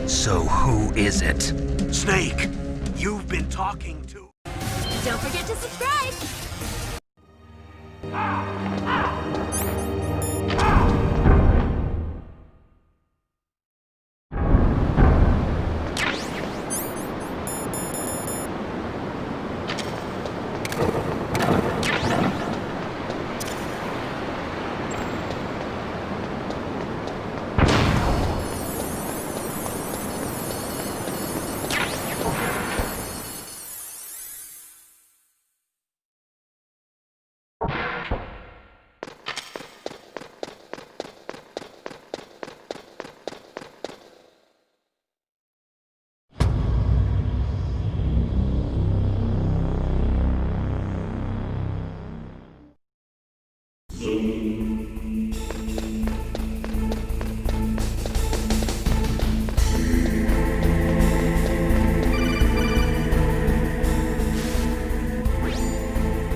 So who is it? Snake, you've been talking to... Don't forget to subscribe!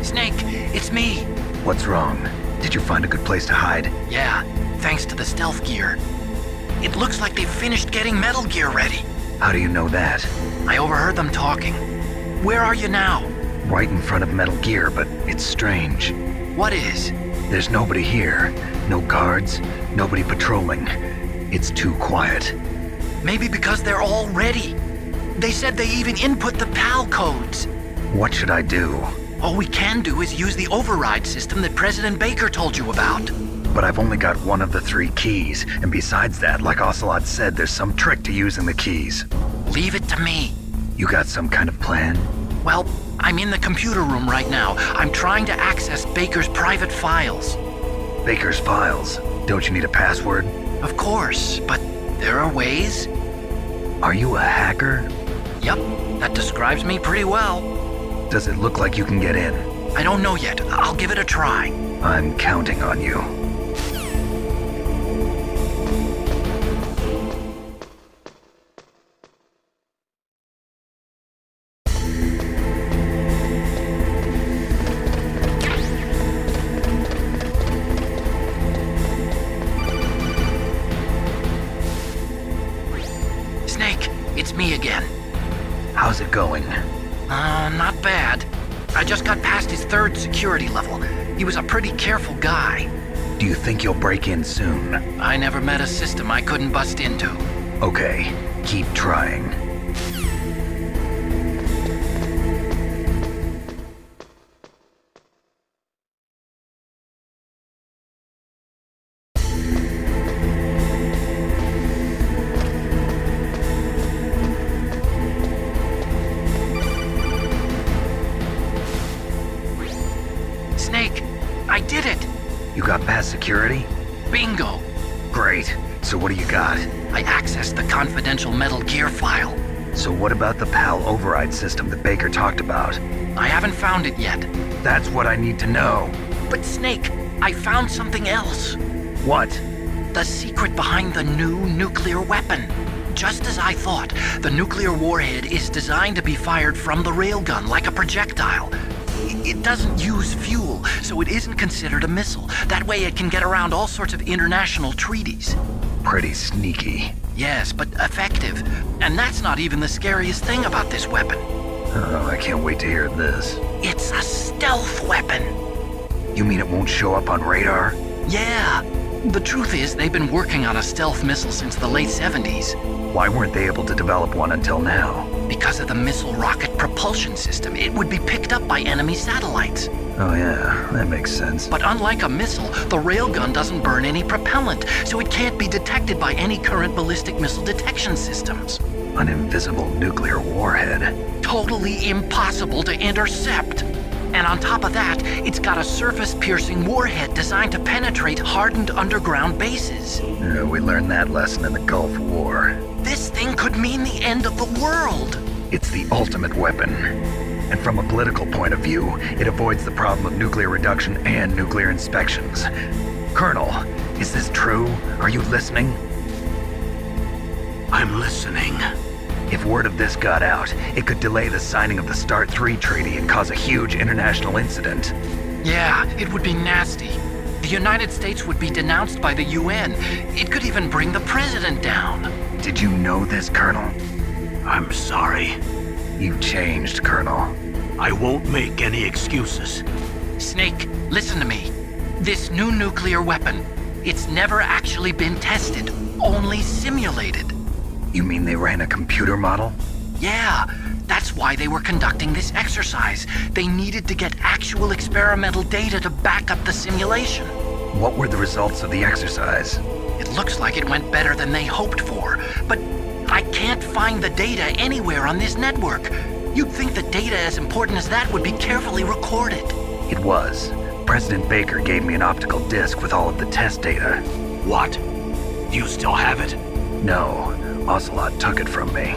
Snake, it's me. What's wrong? Did you find a good place to hide? Yeah, thanks to the stealth gear. It looks like they've finished getting Metal Gear ready. How do you know that? I overheard them talking. Where are you now? Right in front of Metal Gear, but it's strange. What is? There's nobody here. No guards, nobody patrolling. It's too quiet. Maybe because they're all ready. They said they even input the PAL codes. What should I do? All we can do is use the override system that President Baker told you about. But I've only got one of the 3 keys, and besides that, like Ocelot said, there's some trick to using the keys. Leave it to me. You got some kind of plan? Well, I'm in the computer room right now. I'm trying to access Baker's private files. Baker's files? Don't you need a password? Of course, but there are ways. Are you a hacker? Yep, that describes me pretty well. Does it look like you can get in? I don't know yet. I'll give it a try. I'm counting on you. Snake, it's me again. How's it going? Not bad. I just got past his 3rd security level. He was a pretty careful guy. Do you think you'll break in soon? I never met a system I couldn't bust into. Okay, keep trying. Snake, I did it! You got past security? Bingo! Great. So what do you got? I accessed the confidential Metal Gear file. So what about the PAL override system that Baker talked about? I haven't found it yet. That's what I need to know. But Snake, I found something else. What? The secret behind the new nuclear weapon. Just as I thought, the nuclear warhead is designed to be fired from the railgun like a projectile. It doesn't use fuel, so it isn't considered a missile. That way it can get around all sorts of international treaties. Pretty sneaky. Yes, but effective. And that's not even the scariest thing about this weapon. Oh, I can't wait to hear this. It's a stealth weapon. You mean it won't show up on radar? Yeah. The truth is, they've been working on a stealth missile since the late 70s. Why weren't they able to develop one until now? Because of the missile rocket propulsion system, it would be picked up by enemy satellites. Oh yeah, that makes sense. But unlike a missile, the railgun doesn't burn any propellant, so it can't be detected by any current ballistic missile detection systems. An invisible nuclear warhead. Totally impossible to intercept. And on top of that, it's got a surface-piercing warhead designed to penetrate hardened underground bases. We learned that lesson in the Gulf War. This thing could mean the end of the world. It's the ultimate weapon. And from a political point of view, it avoids the problem of nuclear reduction and nuclear inspections. Colonel, is this true? Are you listening? I'm listening. If word of this got out, it could delay the signing of the START 3 treaty and cause a huge international incident. Yeah, it would be nasty. The United States would be denounced by the UN. It could even bring the president down. Did you know this, Colonel? I'm sorry. You changed, Colonel. I won't make any excuses. Snake, listen to me. This new nuclear weapon, it's never actually been tested, only simulated. You mean they ran a computer model? Yeah, that's why they were conducting this exercise. They needed to get actual experimental data to back up the simulation. What were the results of the exercise? It looks like it went better than they hoped for, but I can't find the data anywhere on this network. You'd think the data as important as that would be carefully recorded. It was. President Baker gave me an optical disc with all of the test data. What? You still have it? No, Ocelot took it from me.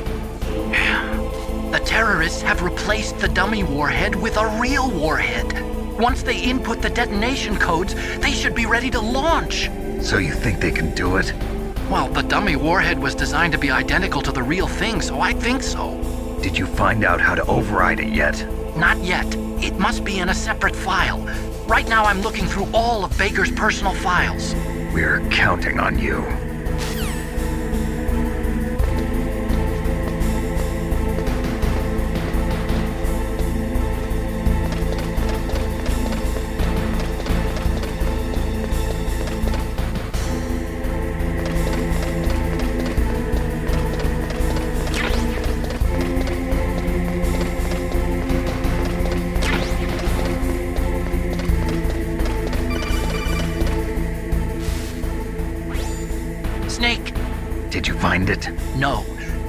The terrorists have replaced the dummy warhead with a real warhead. Once they input the detonation codes, they should be ready to launch. So you think they can do it? Well, the dummy warhead was designed to be identical to the real thing, so I think so. Did you find out how to override it yet? Not yet. It must be in a separate file. Right now I'm looking through all of Baker's personal files. We're counting on you. Snake! Did you find it? No,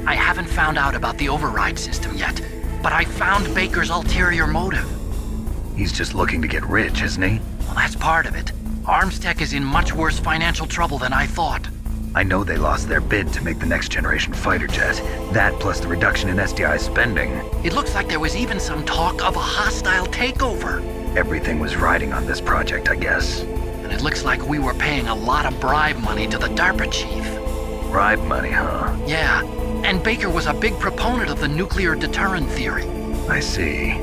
I haven't found out about the override system yet, but I found Baker's ulterior motive. He's just looking to get rich, isn't he? Well, that's part of it. Armstech is in much worse financial trouble than I thought. I know they lost their bid to make the next generation fighter jet. That plus the reduction in SDI spending. It looks like there was even some talk of a hostile takeover. Everything was riding on this project, I guess. And it looks like we were paying a lot of bribe money to the DARPA chief. Bribe money, huh? Yeah, and Baker was a big proponent of the nuclear deterrent theory. I see.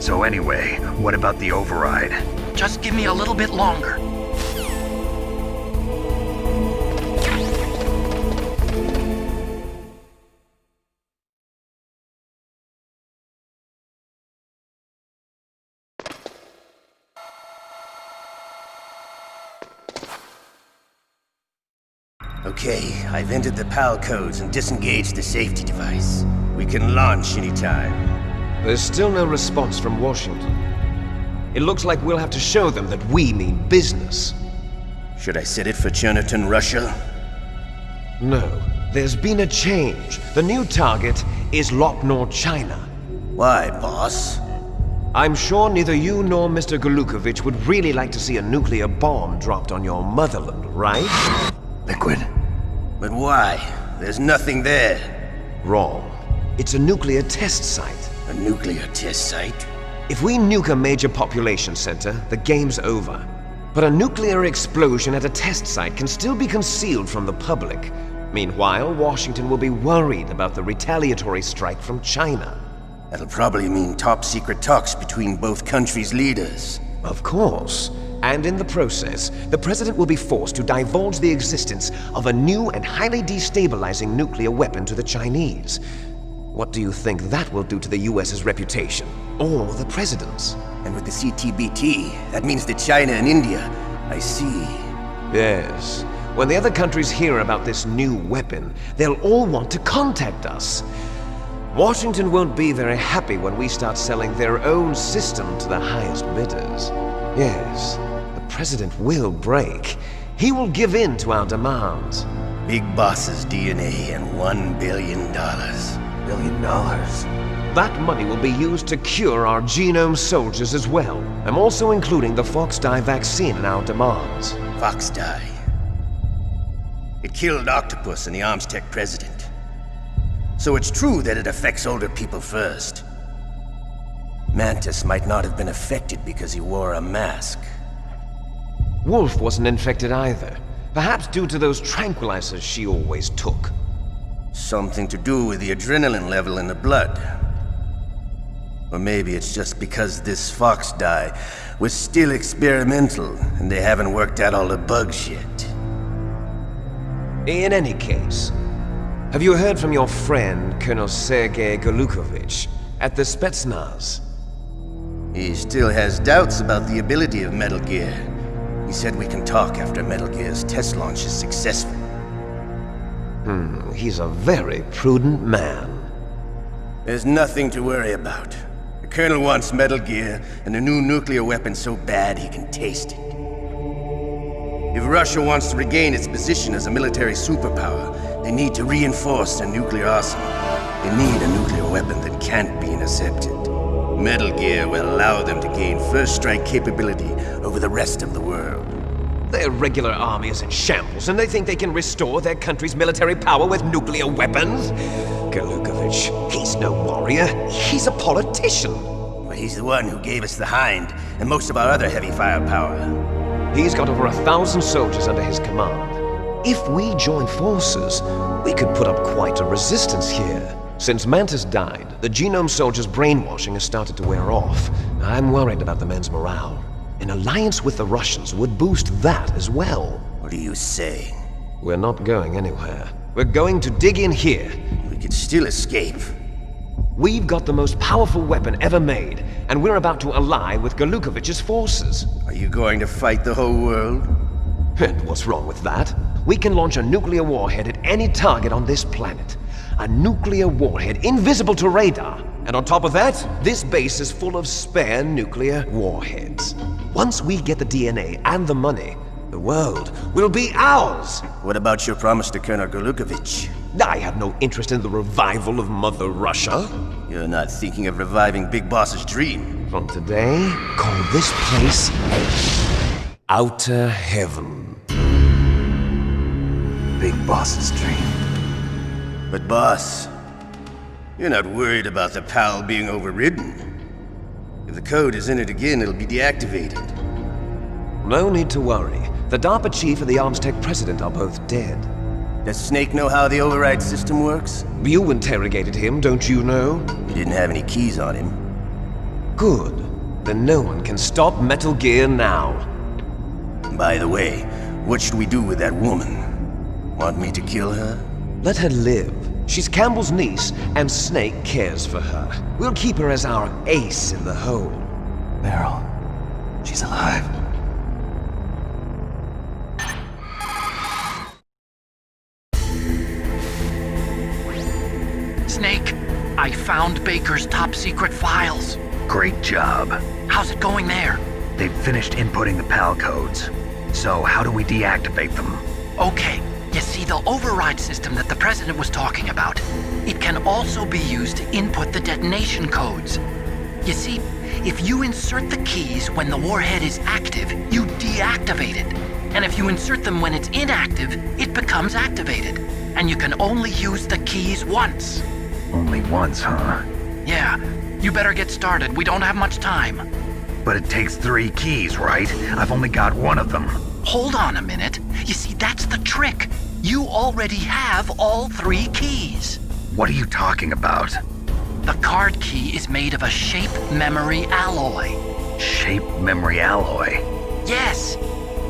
So anyway, what about the override? Just give me a little bit longer. Okay, I've entered the PAL codes and disengaged the safety device. We can launch anytime. There's still no response from Washington. It looks like we'll have to show them that we mean business. Should I set it for Cherniton, Russia? No, there's been a change. The new target is Lopnor, China. Why, boss? I'm sure neither you nor Mr. Golukovich would really like to see a nuclear bomb dropped on your motherland, right? Liquid. But why? There's nothing there. Wrong. It's a nuclear test site. A nuclear test site? If we nuke a major population center, the game's over. But a nuclear explosion at a test site can still be concealed from the public. Meanwhile, Washington will be worried about the retaliatory strike from China. That'll probably mean top-secret talks between both countries' leaders. Of course. And in the process, the president will be forced to divulge the existence of a new and highly destabilizing nuclear weapon to the Chinese. What do you think that will do to the US's reputation? Or the president's? And with the CTBT, that means that China and India. I see. Yes. When the other countries hear about this new weapon, they'll all want to contact us. Washington won't be very happy when we start selling their own system to the highest bidders. Yes, the president will break. He will give in to our demands. Big boss's DNA and $1 billion. $1 billion? That money will be used to cure our genome soldiers as well. I'm also including the FOXHOUND vaccine in our demands. FOXHOUND. It killed Octopus and the Armstech president. So it's true that it affects older people first. Mantis might not have been affected because he wore a mask. Wolf wasn't infected either. Perhaps due to those tranquilizers she always took. Something to do with the adrenaline level in the blood. Or maybe it's just because this Fox die was still experimental and they haven't worked out all the bugs yet. In any case, have you heard from your friend, Colonel Sergei Golukovich, at the Spetsnaz? He still has doubts about the ability of Metal Gear. He said we can talk after Metal Gear's test launch is successful. He's a very prudent man. There's nothing to worry about. The Colonel wants Metal Gear and a new nuclear weapon so bad he can taste it. If Russia wants to regain its position as a military superpower, they need to reinforce their nuclear arsenal. They need a nuclear weapon that can't be intercepted. Metal Gear will allow them to gain first strike capability over the rest of the world. Their regular army is in shambles, and they think they can restore their country's military power with nuclear weapons? Golukovich, he's no warrior. He's a politician. Well, he's the one who gave us the Hind and most of our other heavy firepower. He's got over 1,000 soldiers under his command. If we join forces, we could put up quite a resistance here. Since Mantis died, the Genome Soldier's brainwashing has started to wear off. I'm worried about the men's morale. An alliance with the Russians would boost that as well. What are you saying? We're not going anywhere. We're going to dig in here. We could still escape. We've got the most powerful weapon ever made, and we're about to ally with Golukovich's forces. Are you going to fight the whole world? And what's wrong with that? We can launch a nuclear warhead at any target on this planet. A nuclear warhead invisible to radar. And on top of that, this base is full of spare nuclear warheads. Once we get the DNA and the money, the world will be ours! What about your promise to Colonel Golukovich? I have no interest in the revival of Mother Russia. You're not thinking of reviving Big Boss's dream. From today, call this place Outer Heaven. Big Boss's dream. But boss, you're not worried about the PAL being overridden. If the code is entered again, it'll be deactivated. No need to worry. The DARPA chief and the Arms Tech president are both dead. Does Snake know how the override system works? You interrogated him, don't you know? He didn't have any keys on him. Good. Then no one can stop Metal Gear now. By the way, what should we do with that woman? Want me to kill her? Let her live. She's Campbell's niece, and Snake cares for her. We'll keep her as our ace in the hole. Meryl, she's alive. Snake, I found Baker's top secret files. Great job. How's it going there? They've finished inputting the PAL codes. So how do we deactivate them? Okay, you see the override system that the President was talking about? It can also be used to input the detonation codes. You see, if you insert the keys when the warhead is active, you deactivate it. And if you insert them when it's inactive, it becomes activated. And you can only use the keys once. Only once, huh? Yeah, you better get started. We don't have much time. But it takes 3 keys, right? I've only got 1 of them. Hold on a minute. You see, that's the trick. You already have all 3 keys. What are you talking about? The card key is made of a shape memory alloy. Shape memory alloy? Yes.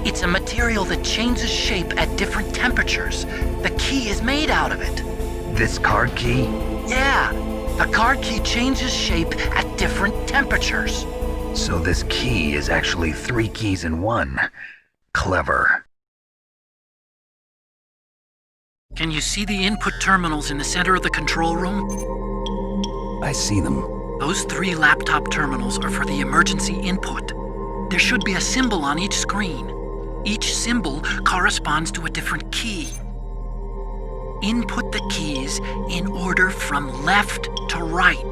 It's a material that changes shape at different temperatures. The key is made out of it. This card key? Yeah. The card key changes shape at different temperatures. So this key is actually 3 keys in 1. Clever. Can you see the input terminals in the center of the control room? I see them. Those 3 laptop terminals are for the emergency input. There should be a symbol on each screen. Each symbol corresponds to a different key. Input the keys in order from left to right.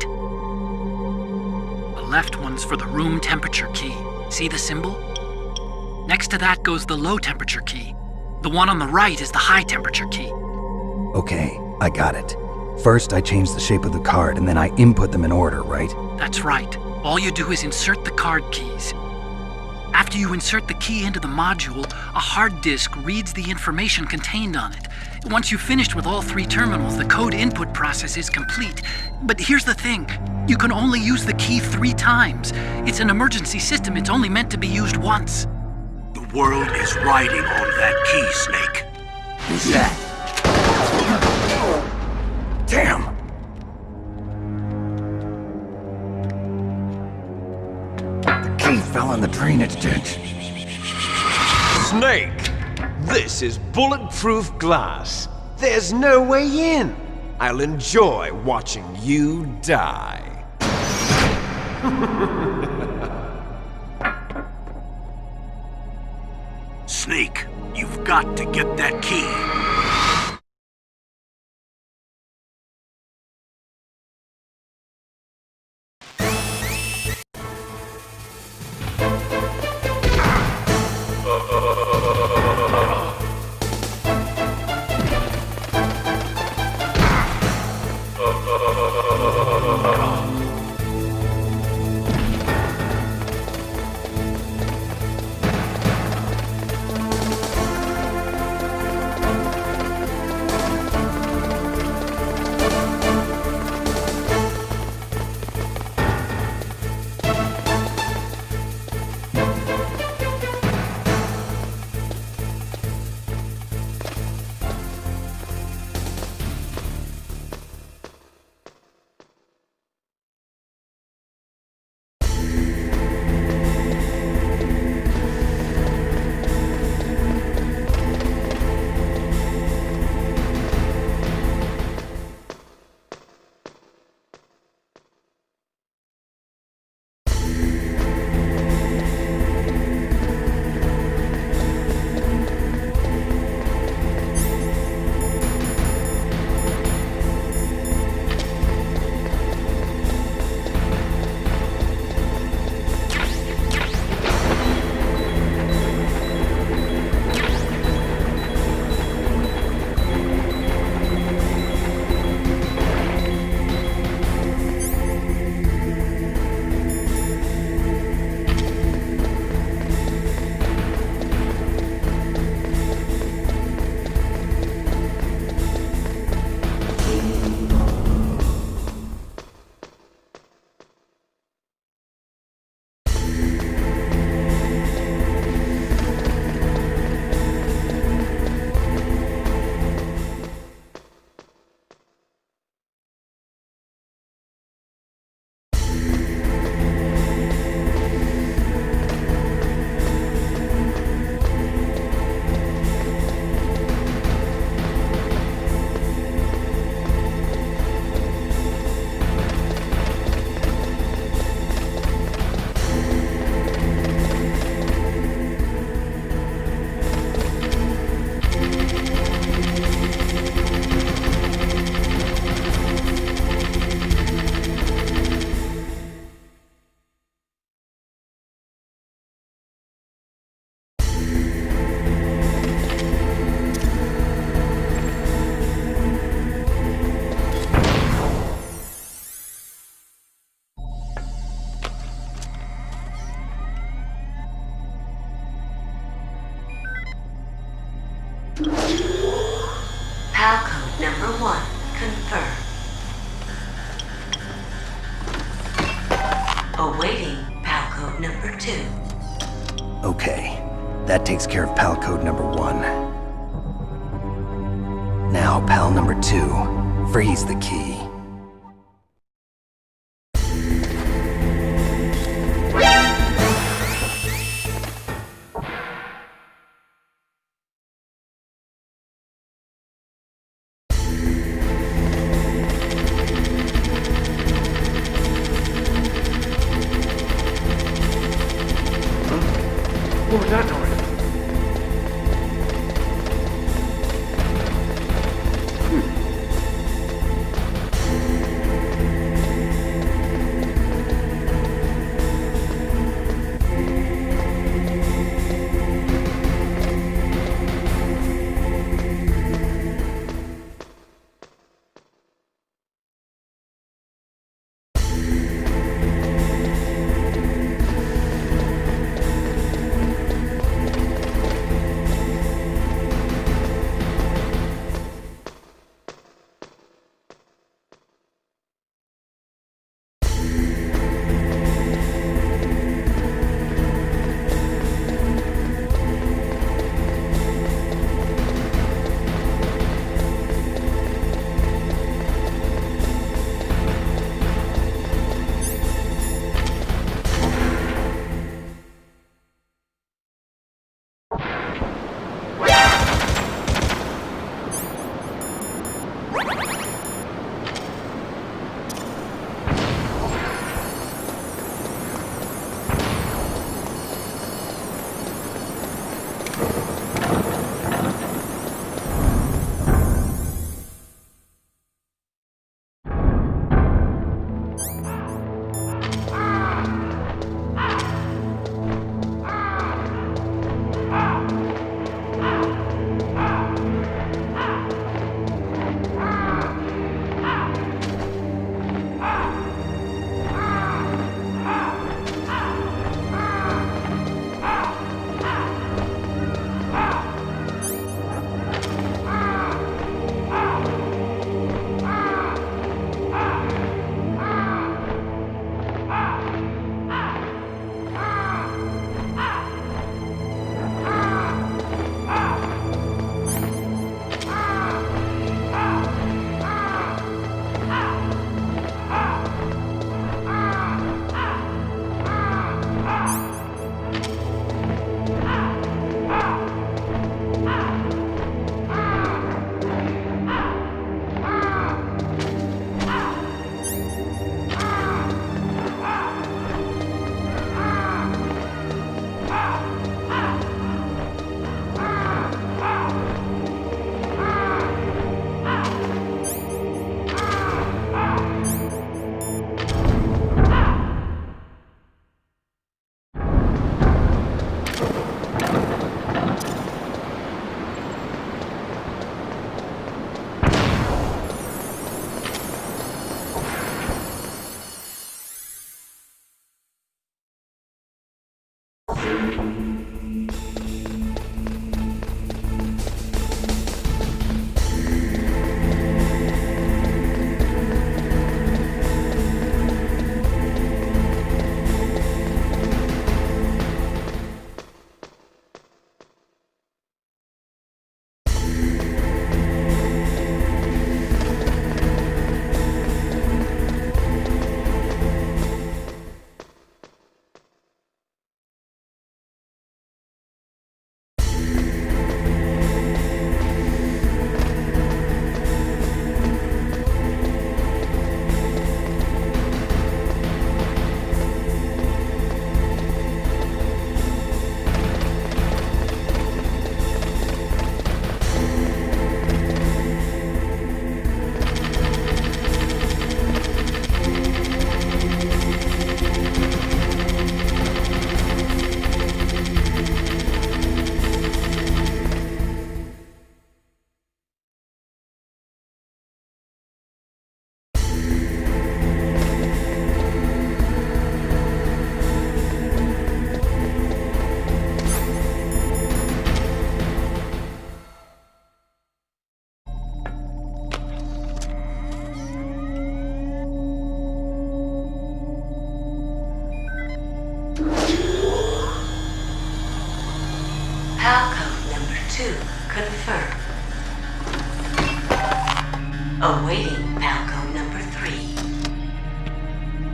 The left one's for the room temperature key. See the symbol? Next to that goes the low temperature key. The one on the right is the high temperature key. Okay, I got it. First, I change the shape of the card, and then I input them in order, right? That's right. All you do is insert the card keys. After After you insert the key into the module, a hard disk reads the information contained on it. Once you've finished with all 3 terminals, the code input process is complete. But here's the thing. You can only use the key 3 times. It's an emergency system. It's only meant to be used once. The world is riding on that key, Snake. Who's that? Damn! The key fell in the drainage ditch. Snake! This is bulletproof glass. There's no way in. I'll enjoy watching you die. Snake, you've got to get that key. PAL code number 1, confirm. Awaiting PAL code number 2. Okay, that takes care of PAL code number 1. Now, PAL number 2, freeze the key. What was that noise?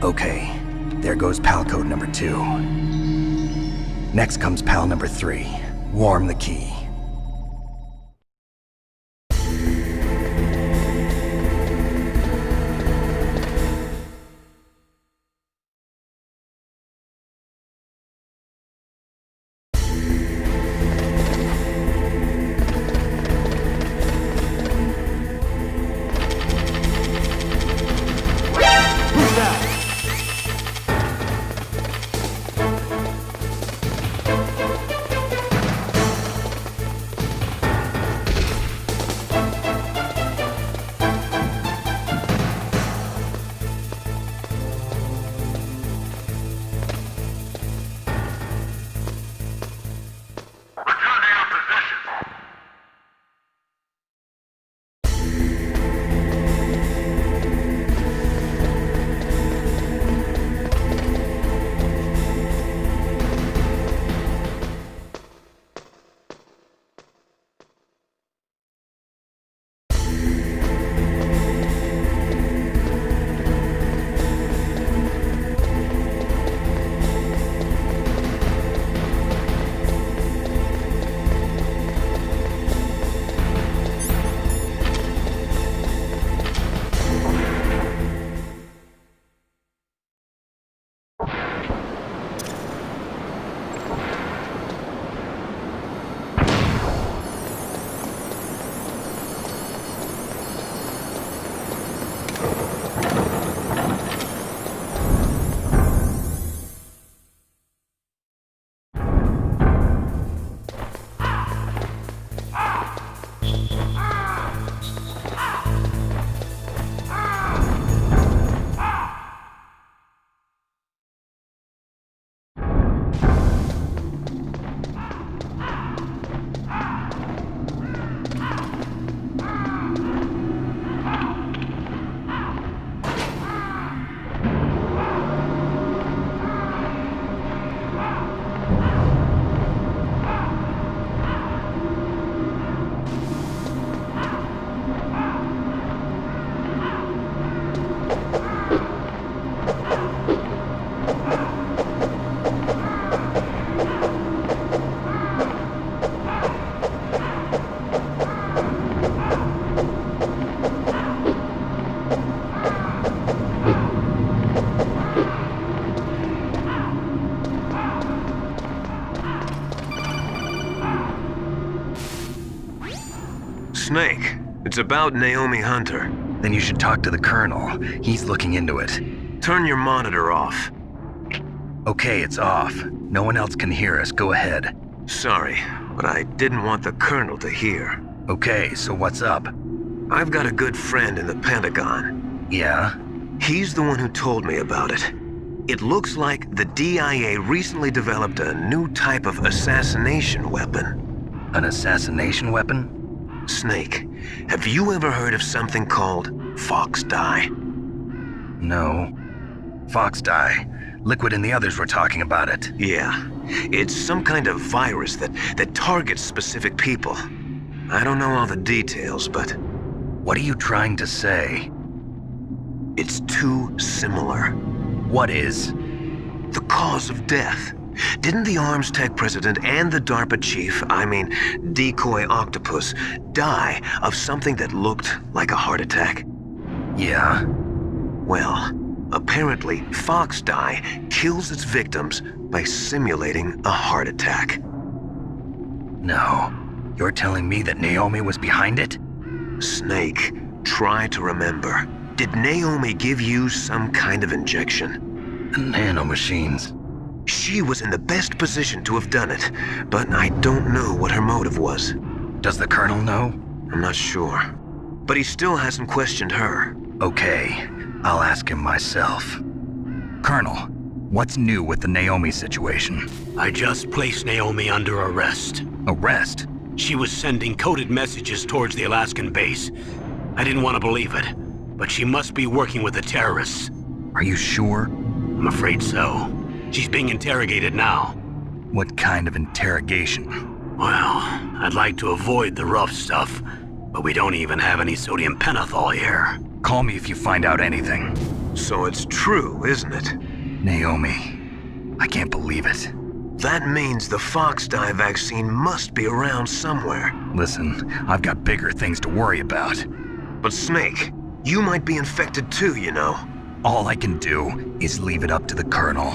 Okay, there goes pal code number 2. Next comes pal number 3. Warm the key. Snake, it's about Naomi Hunter. Then you should talk to the Colonel. He's looking into it. Turn your monitor off. Okay, it's off. No one else can hear us. Go ahead. Sorry, but I didn't want the Colonel to hear. Okay, so what's up? I've got a good friend in the Pentagon. Yeah? He's the one who told me about it. It looks like the DIA recently developed a new type of assassination weapon. An assassination weapon? Snake, have you ever heard of something called FOXDIE? No. FOXDIE. Liquid and the others were talking about it. Yeah. It's some kind of virus that targets specific people. I don't know all the details, but... What are you trying to say? It's too similar. What is? The cause of death. Didn't the Arms Tech president and the DARPA chief, Decoy Octopus, die of something that looked like a heart attack? Yeah? Well, apparently FOXDIE kills its victims by simulating a heart attack. No. You're telling me that Naomi was behind it? Snake, try to remember. Did Naomi give you some kind of injection? Nanomachines. She was in the best position to have done it, but I don't know what her motive was. Does the Colonel know? I'm not sure. But he still hasn't questioned her. Okay, I'll ask him myself. Colonel, what's new with the Naomi situation? I just placed Naomi under arrest. Arrest? She was sending coded messages towards the Alaskan base. I didn't want to believe it, but she must be working with the terrorists. Are you sure? I'm afraid so. She's being interrogated now. What kind of interrogation? Well, I'd like to avoid the rough stuff, but we don't even have any sodium pentothal here. Call me if you find out anything. So it's true, isn't it? Naomi, I can't believe it. That means the Fox-Die vaccine must be around somewhere. Listen, I've got bigger things to worry about. But Snake, you might be infected too, you know. All I can do is leave it up to the Colonel.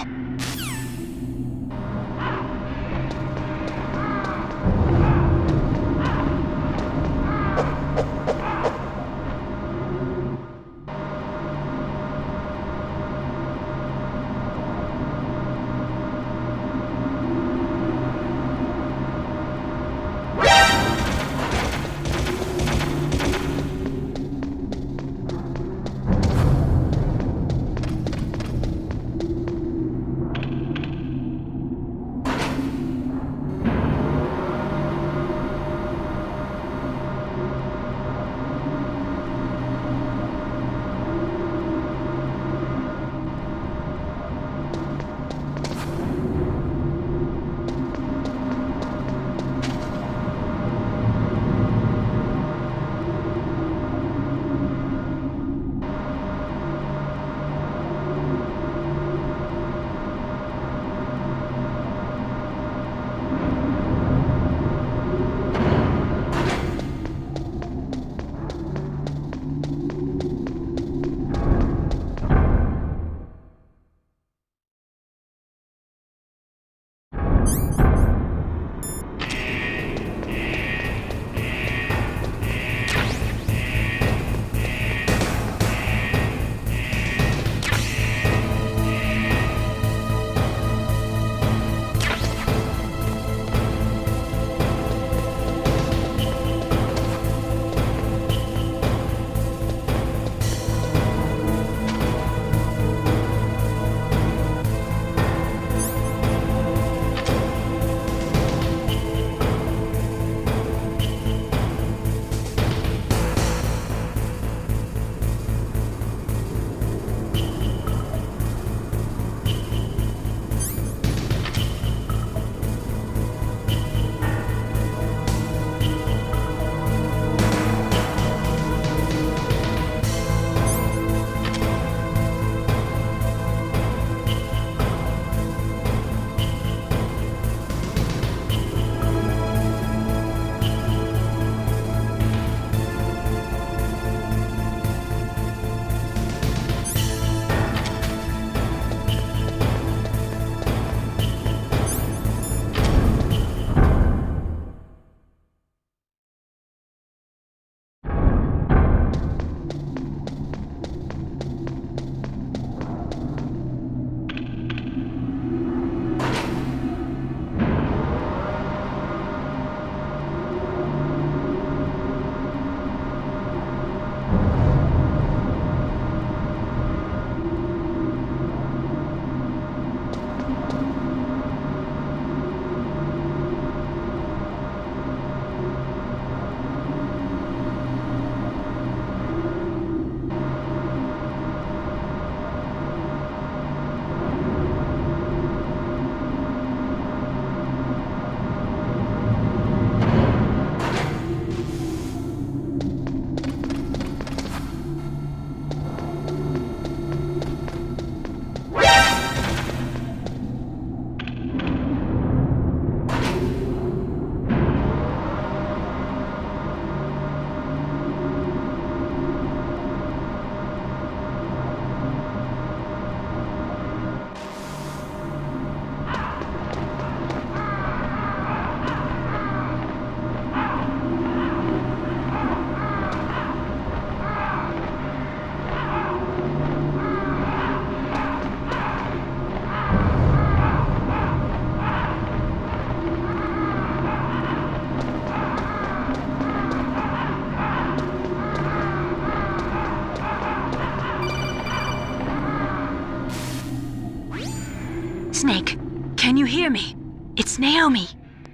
Snake, can you hear me? It's Naomi.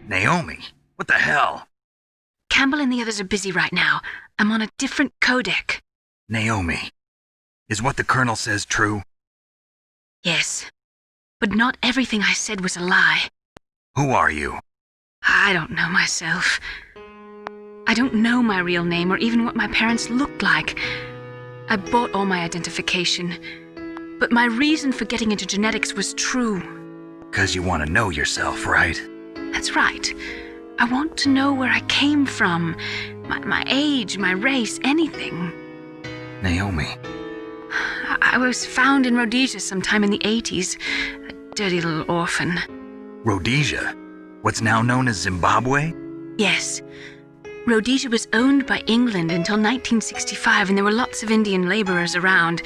Naomi? What the hell? Campbell and the others are busy right now. I'm on a different codec. Naomi, is what the Colonel says true? Yes, but not everything I said was a lie. Who are you? I don't know myself. I don't know my real name or even what my parents looked like. I bought all my identification. But my reason for getting into genetics was true. 'Cause you want to know yourself, right? That's right. I want to know where I came from. My age, my race, anything. Naomi. I was found in Rhodesia sometime in the 80s. A dirty little orphan. Rhodesia? What's now known as Zimbabwe? Yes. Rhodesia was owned by England until 1965, and there were lots of Indian laborers around.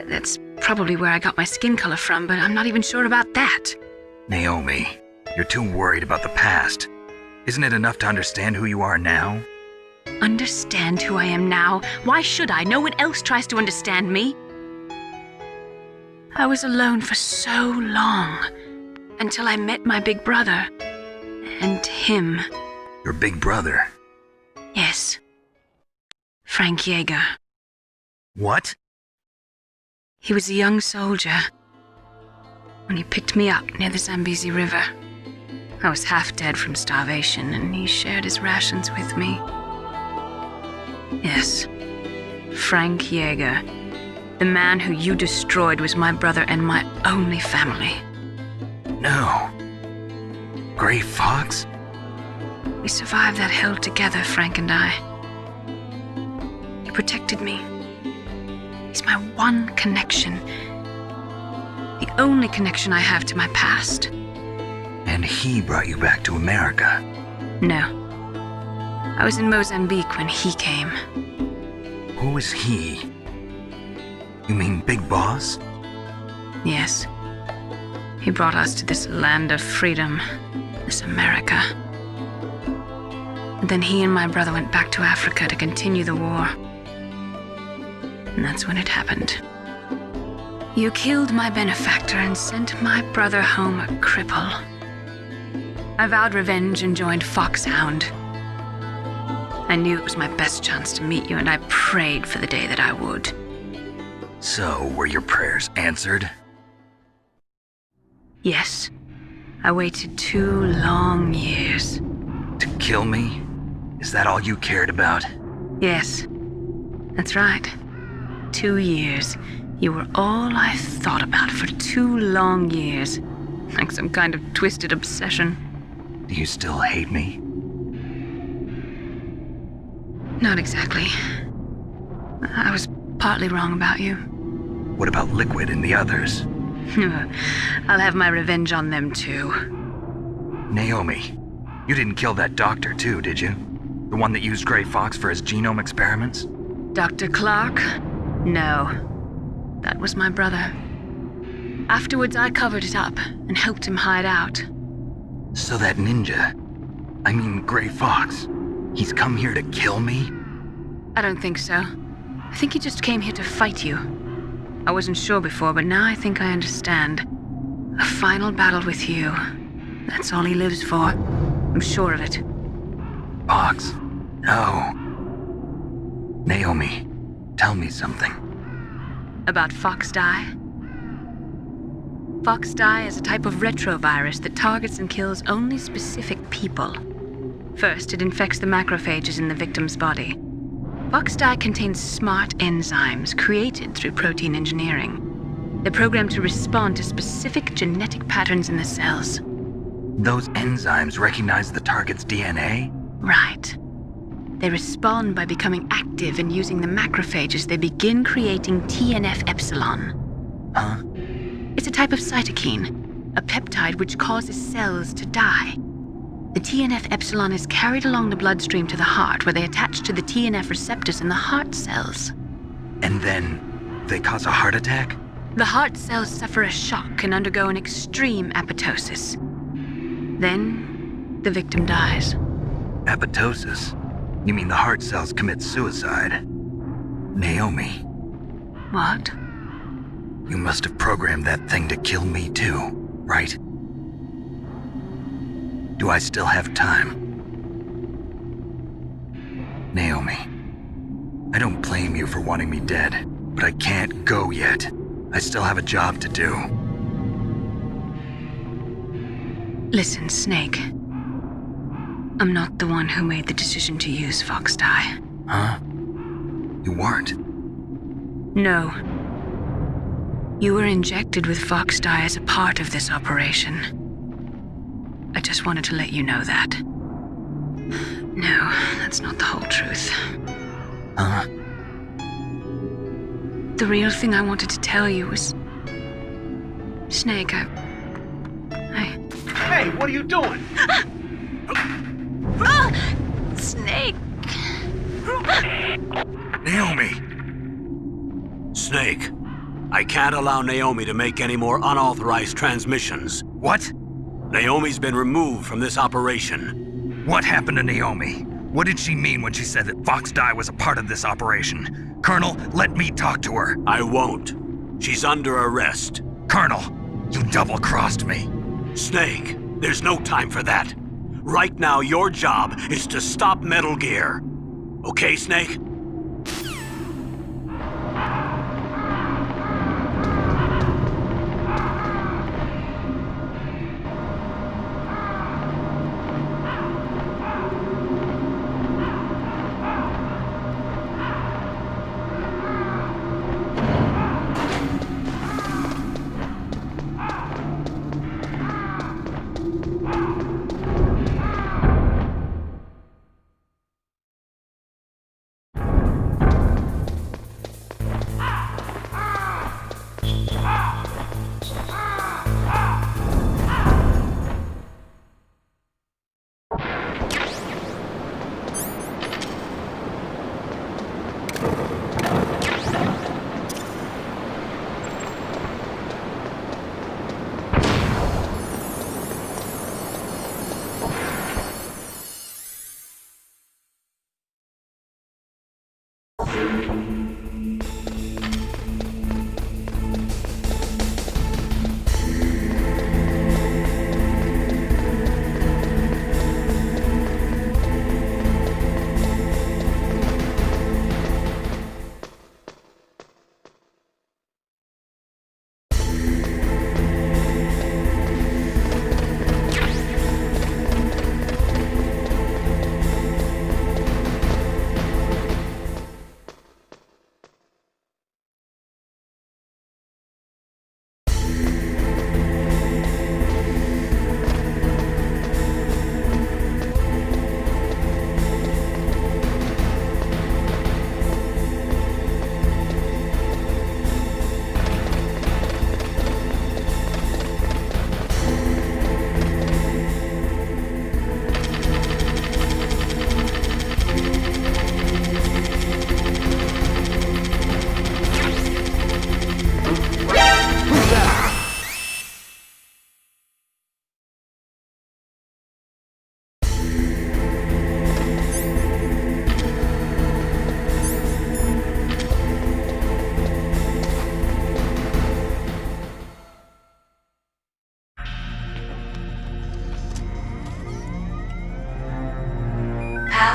That's probably where I got my skin color from, but I'm not even sure about that. Naomi, you're too worried about the past. Isn't it enough to understand who you are now? Understand who I am now? Why should I? No one else tries to understand me. I was alone for so long, until I met my big brother. And him. Your big brother? Yes. Frank Yeager. What? He was a young soldier when he picked me up near the Zambezi River. I was half dead from starvation, and he shared his rations with me. Yes, Frank Yeager. The man who you destroyed was my brother and my only family. No. Gray Fox? We survived that hell together, Frank and I. He protected me. He's my one connection. The only connection I have to my past. And he brought you back to America? No. I was in Mozambique when he came. Who is he? You mean Big Boss? Yes. He brought us to this land of freedom, this America. And then he and my brother went back to Africa to continue the war. And that's when it happened. You killed my benefactor and sent my brother home a cripple. I vowed revenge and joined FOXHOUND. I knew it was my best chance to meet you, and I prayed for the day that I would. So, were your prayers answered? Yes. I waited 2 long years. To kill me? Is that all you cared about? Yes. That's right. 2 years. You were all I thought about for 2 long years. Like some kind of twisted obsession. Do you still hate me? Not exactly. I was partly wrong about you. What about Liquid and the others? I'll have my revenge on them too. Naomi, you didn't kill that doctor too, did you? The one that used Gray Fox for his genome experiments? Dr. Clark? No. That was my brother. Afterwards, I covered it up and helped him hide out. So that ninja, I mean Gray Fox, he's come here to kill me? I don't think so. I think he just came here to fight you. I wasn't sure before, but now I think I understand. A final battle with you. That's all he lives for. I'm sure of it. Fox? No. Naomi, tell me something. About FOXDIE? FOXDIE is a type of retrovirus that targets and kills only specific people. First, it infects the macrophages in the victim's body. FOXDIE contains smart enzymes created through protein engineering. They're programmed to respond to specific genetic patterns in the cells. Those enzymes recognize the target's DNA? Right. They respond by becoming active and using the macrophages. They begin creating TNF-epsilon. Huh? It's a type of cytokine, a peptide which causes cells to die. The TNF-epsilon is carried along the bloodstream to the heart, where they attach to the TNF receptors in the heart cells. And then they cause a heart attack? The heart cells suffer a shock and undergo an extreme apoptosis. Then, the victim dies. Apoptosis? You mean the heart cells commit suicide? Naomi. What? You must have programmed that thing to kill me too, right? Do I still have time? Naomi, I don't blame you for wanting me dead, but I can't go yet. I still have a job to do. Listen, Snake. I'm not the one who made the decision to use FOXDIE. Huh? You weren't? No. You were injected with Fox dye as a part of this operation. I just wanted to let you know that. No, that's not the whole truth. Huh? The real thing I wanted to tell you was... Snake, I... Hey, what are you doing? Snake! Naomi! Snake, I can't allow Naomi to make any more unauthorized transmissions. What? Naomi's been removed from this operation. What happened to Naomi? What did she mean when she said that Fox dye was a part of this operation? Colonel, let me talk to her. I won't. She's under arrest. Colonel, you double-crossed me. Snake, there's no time for that. Right now, your job is to stop Metal Gear. Okay, Snake?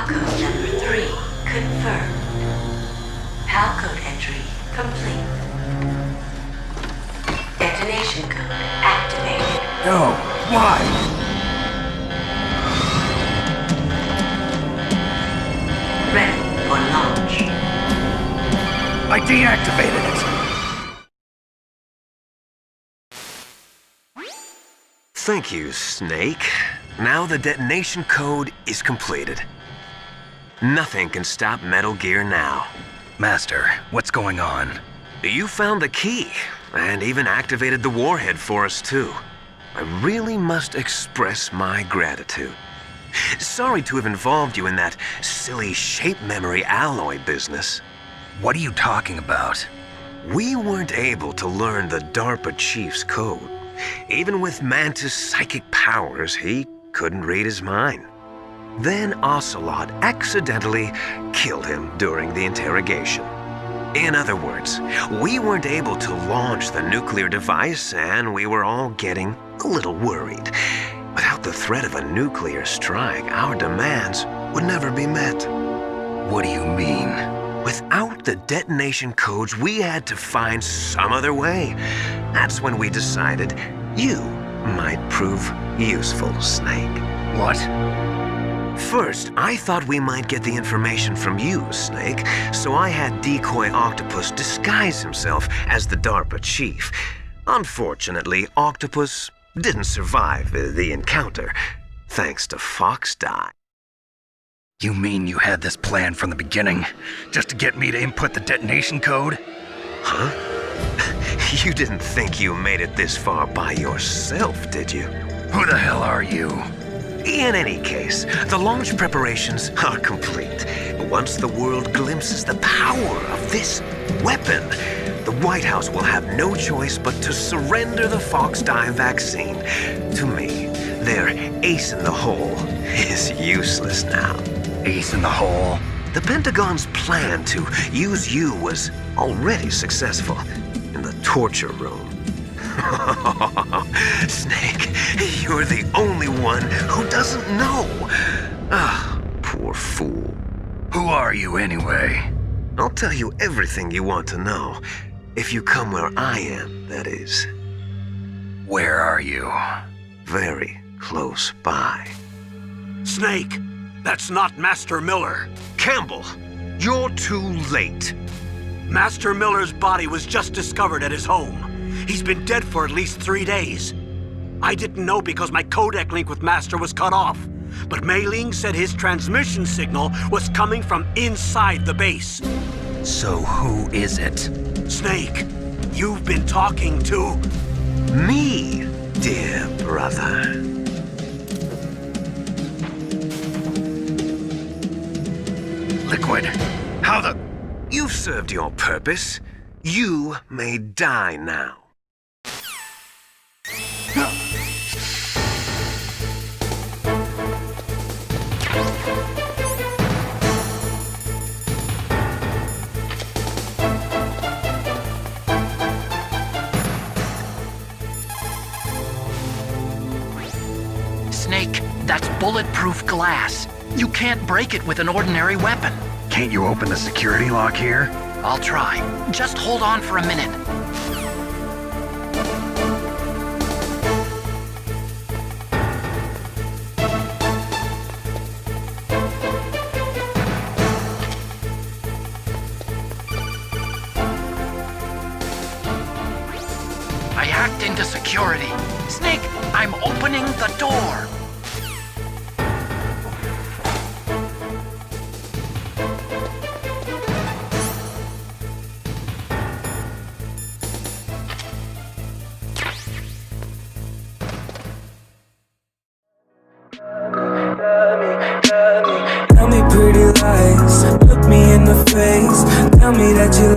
Code number 3 confirmed. PAL code entry complete. Detonation code activated. No, why? Ready for launch. I deactivated it. Thank you, Snake. Now the detonation code is completed. Nothing can stop Metal Gear now. Master, what's going on? You found the key, and even activated the warhead for us, too. I really must express my gratitude. Sorry to have involved you in that silly shape memory alloy business. What are you talking about? We weren't able to learn the DARPA chief's code. Even with Mantis' psychic powers, he couldn't read his mind. Then Ocelot accidentally killed him during the interrogation. In other words, we weren't able to launch the nuclear device, and we were all getting a little worried. Without the threat of a nuclear strike, our demands would never be met. What do you mean? Without the detonation codes, we had to find some other way. That's when we decided you might prove useful, Snake. What? First, I thought we might get the information from you, Snake, so I had Decoy Octopus disguise himself as the DARPA chief. Unfortunately, Octopus didn't survive the encounter, thanks to FOXHOUND. You mean you had this plan from the beginning, just to get me to input the detonation code? Huh? You didn't think you made it this far by yourself, did you? Who the hell are you? In any case, the launch preparations are complete. Once the world glimpses the power of this weapon, the White House will have no choice but to surrender the FOXHOUND vaccine to me. Their ace in the hole is useless now. Ace in the hole? The Pentagon's plan to use you was already successful in the torture room. Snake, you're the only one who doesn't know. Ah, poor fool. Who are you anyway? I'll tell you everything you want to know. If you come where I am, that is. Where are you? Very close by. Snake, that's not Master Miller. Campbell, you're too late. Master Miller's body was just discovered at his home. He's been dead for at least 3 days. I didn't know because my codec link with Master was cut off. But Mei Ling said his transmission signal was coming from inside the base. So who is it? Snake, you've been talking to... Me, dear brother. Liquid, how the... You've served your purpose. You may die now. Snake, that's bulletproof glass. You can't break it with an ordinary weapon. Can't you open the security lock here? I'll try. Just hold on for a minute. I hacked into security. Snake, I'm opening the door. Tell me pretty lies, look me in the face. Tell me that you